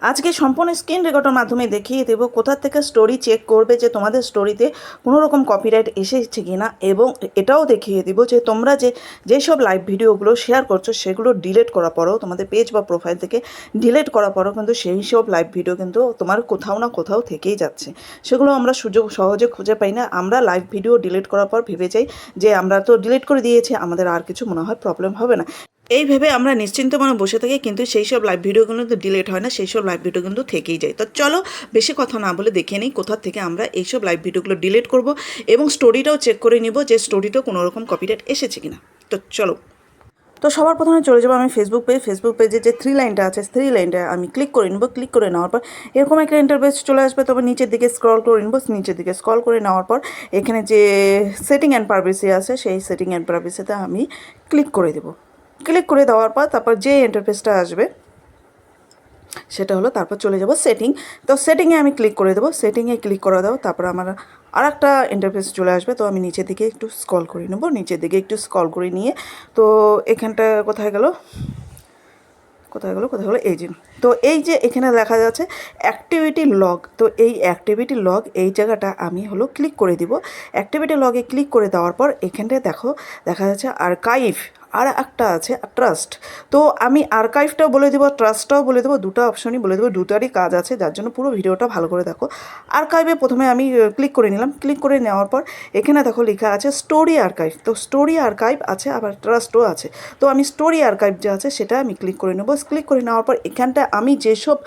আজকে সম্পূর্ণ স্ক্রিন রেকর্ডের মাধ্যমে দেখিয়ে দেবো কোথা থেকে স্টোরি চেক করবে যে তোমাদের স্টোরিতে কোনো রকম কপিরাইট এসেছে কি না, এবং এটাও দেখিয়ে দেবো যে তোমরা যেসব লাইভ ভিডিওগুলো শেয়ার করছো সেগুলো ডিলিট করার পরও, তোমাদের পেজ বা প্রোফাইল থেকে ডিলিট করার পরও কিন্তু সেই সব লাইভ ভিডিও কিন্তু তোমার কোথাও না কোথাও থেকেই যাচ্ছে। সেগুলো আমরা সহজে খুঁজে পাই না। আমরা লাইভ ভিডিও ডিলিট করার পর ভেবে যাই যে আমরা তো ডিলিট করে দিয়েছি, আমাদের আর কিছু মনে হয় প্রবলেম হবে না। এই ভেবে আমরা নিশ্চিন্ত মনে বসে থাকি, কিন্তু সেই সব লাইভ ভিডিওগুলো কিন্তু ডিলিট হয় না, সেই সব লাইভ ভিডিও কিন্তু থেকেই যায়। তো চলো বেশি কথা না বলে দেখে নিই কোথা থেকে আমরা এইসব লাইভ ভিডিওগুলো ডিলিট করব এবং স্টোরিটাও চেক করে নিব যে স্টোরিটাও কোনো রকম কপিরাইট এসেছে কিনা। তো চলো। তো সবার প্রথমে চলে যাবো আমি ফেসবুক পেজে যে থ্রি লাইনটা আছে, থ্রি লাইনটা আমি ক্লিক করে নেবো। ক্লিক করে নেওয়ার পর এরকম একটা ইন্টারফেস চলে আসবে। তবে নিচের দিকে স্ক্রল করে নেবো। নিচের দিকে স্ক্রল করে নেওয়ার পর এখানে যে সেটিং অ্যান্ড প্রাইভেসি আছে, সেই সেটিং অ্যান্ড প্রাইভেসিতে আমি ক্লিক করে দেবো। ক্লিক করে দেওয়ার পর তারপর যে ইন্টারফেসটা আসবে সেটা হলো, তারপর চলে যাব সেটিং। তো সেটিংয়ে আমি ক্লিক করে দেবো। সেটিংয়ে ক্লিক করে দেবো, তারপর আমার আর একটা ইন্টারফেস চলে আসবে। তো আমি নিচের দিকে একটু স্ক্রল করে নেবো। নিচের দিকে একটু স্ক্রল করে নিয়ে তো এখানটা কোথায় গেল এই যে, তো এই যে এখানে দেখা যাচ্ছে অ্যাক্টিভিটি লগ। তো এই অ্যাক্টিভিটি লগ এই জায়গাটা আমি হলো ক্লিক করে দিব। অ্যাক্টিভিটি লগে ক্লিক করে দেওয়ার পর এখানটায় দেখা যাচ্ছে আর্কাইভ, আর একটা আছে ট্রাস্ট। তো আমি আর্কাইভটাও বলে দেবো, ট্রাস্টটাও বলে দেবো, দুটো অপশনই বলে দেবো। দুটারই কাজ আছে, যার জন্য পুরো ভিডিওটা ভালো করে দেখো। আর্কাইভে প্রথমে আমি ক্লিক করে নিলাম। ক্লিক করে নেওয়ার পর এখানে দেখো লেখা আছে স্টোরি আর্কাইভ। তো স্টোরি আর্কাইভ আছে, আবার ট্রাস্টও আছে। তো আমি স্টোরি আর্কাইভ যে আছে সেটা আমি ক্লিক করে নেবো। ক্লিক করে নেওয়ার পর এখানটা আমি যেসব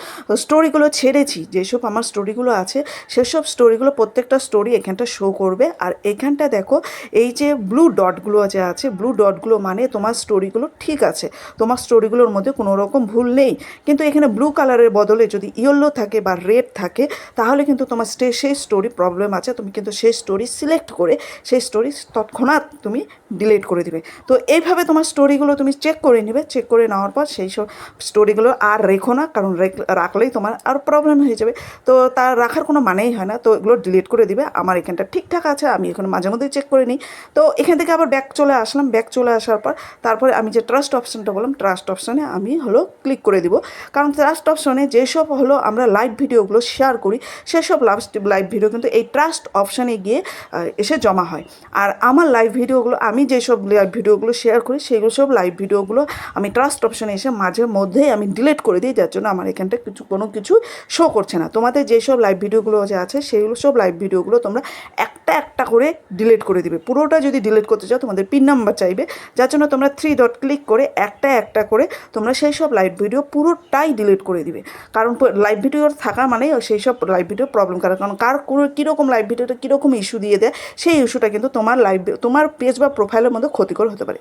স্টোরিগুলো ছেড়েছি, যেসব আমার স্টোরিগুলো আছে সেসব স্টোরিগুলো, প্রত্যেকটা স্টোরি এখানটা শো করবে। আর এখানটা দেখো এই যে ব্লু ডটগুলো যে আছে, ব্লু ডটগুলো মানে তোমার স্টোরিগুলো ঠিক আছে, তোমার স্টোরিগুলোর মধ্যে কোনো রকম ভুল নেই। কিন্তু এখানে ব্লু কালারের বদলে যদি ইয়েলো থাকে বা রেড থাকে তাহলে কিন্তু তোমার সেই স্টোরি প্রবলেম আছে। তুমি কিন্তু সেই স্টোরি সিলেক্ট করে সেই স্টোরি তৎক্ষণাৎ তুমি ডিলিট করে দিবে। তো এইভাবে তোমার স্টোরিগুলো তুমি চেক করে নেবে। চেক করে নেওয়ার পর সেই সব স্টোরিগুলো আর রেখো না, কারণ রাখলেই তোমার আর প্রবলেম হয়ে যাবে। তো তার রাখার কোনো মানেই হয় না। তো এগুলো ডিলিট করে দিবে। আমার এখানটা ঠিকঠাক আছে, আমি এখন মাঝে মধ্যেই চেক করে নিই। তো এখান থেকে আবার ব্যাক চলে আসলাম। ব্যাক চলে আসার পর তারপরে আমি যে ট্রাস্ট অপশানটা বললাম, ট্রাস্ট অপশানে আমি হলো ক্লিক করে দিব। কারণ ট্রাস্ট অপশানে যেসব হলো আমরা লাইভ ভিডিওগুলো শেয়ার করি সেসব লাইভ ভিডিও কিন্তু এই ট্রাস্ট অপশানে গিয়ে এসে জমা হয়। আর আমার লাইভ ভিডিওগুলো, আমি যেসব লাইভ ভিডিওগুলো শেয়ার করি সেগুলো সব লাইভ ভিডিওগুলো আমি ট্রাস্ট অপশানে এসে মাঝে মধ্যেই আমি ডিলিট করে দিই, যার জন্য আমার এখানটা কোনো কিছু শো করছে না। তোমাদের যেসব লাইভ ভিডিওগুলো যে আছে সেগুলো সব লাইভ ভিডিওগুলো তোমরা একটা একটা করে ডিলিট করে দিবে। পুরোটা যদি ডিলিট করতে চাও তোমাদের পিন নাম্বার চাইবে, যার জন্য তোমরা থ্রি ডট ক্লিক করে একটা একটা করে তোমরা সেই সব লাইভ ভিডিও পুরোটাই ডিলিট করে দিবে। কারণ লাইভ ভিডিও থাকা মানে সেই সব লাইভ ভিডিও প্রবলেম করার, কারণ কীরকম লাইভ ভিডিওটা কীরকম ইস্যু দিয়ে দেয় সেই ইস্যুটা কিন্তু তোমার পেজ বা প্রোফাইলের মধ্যে ক্ষতিকর হতে পারে।